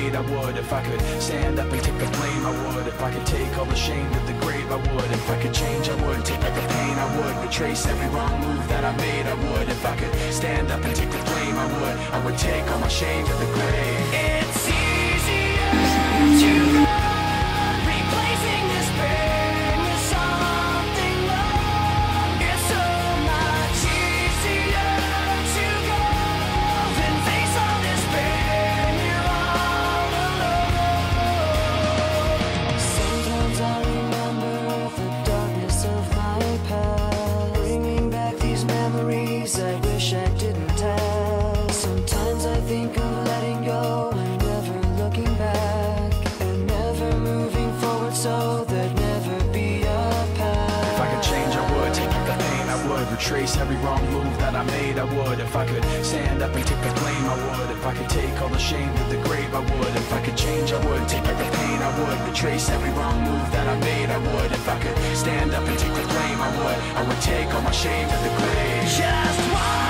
made, I would. If I could stand up and take the blame, I would. If I could take all the shame to the grave, I would. If I could change, I would. Take back the pain, I would. Retrace every wrong move that I made, I would. If I could stand up and take the blame, I would. I would take all my shame to the grave. It's easier to go, replacing this pain with something more. It's so much easier to go than face all this pain. You're all alone. Sometimes I remember the darkness of my past, bringing back these memories I wish I didn't have. Sometimes I think of letting go and never looking back, and never moving forward, so there'd never be a path. If I could change, I would. Take back the pain, I would. Retrace every wrong move that I made, I would. If I could stand up and take the blame, I would. If I could take all the shame to the grave, I would. If I could change, I would. Take back the pain, I would. Retrace every wrong move that I made, I would. If I could stand up and take the blame, I would. I would take all my shame to the grave. Just one.